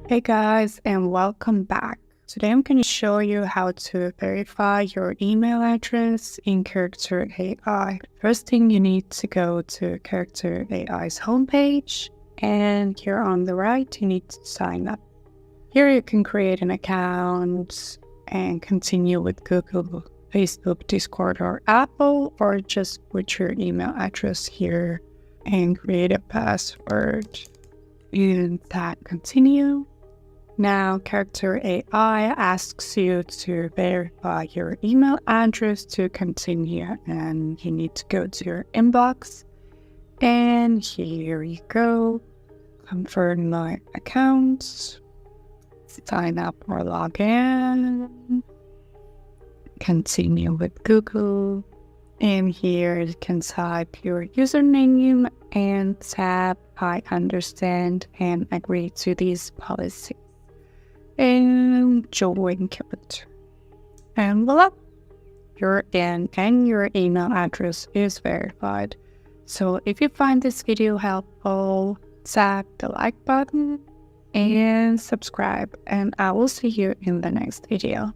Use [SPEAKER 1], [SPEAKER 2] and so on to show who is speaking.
[SPEAKER 1] Hey guys, and welcome back. Today I'm going to show you how to verify your email address in Character AI. First thing, you need to go to Character AI's homepage, and here on the right, you need to sign up. Here you can create an account and continue with Google, Facebook, Discord, or Apple, or just put your email address here and create a password and tap continue. Now, Character AI asks you to verify your email address to continue, and you need to go to your inbox. And here you go. Confirm my account. Sign up or log in. Continue with Google. And here you can type your username and tap I understand and agree to these policies. And join Character. And voila! You're in and your email address is verified. So if you find this video helpful, tap the like button and subscribe, and I will see you in the next video.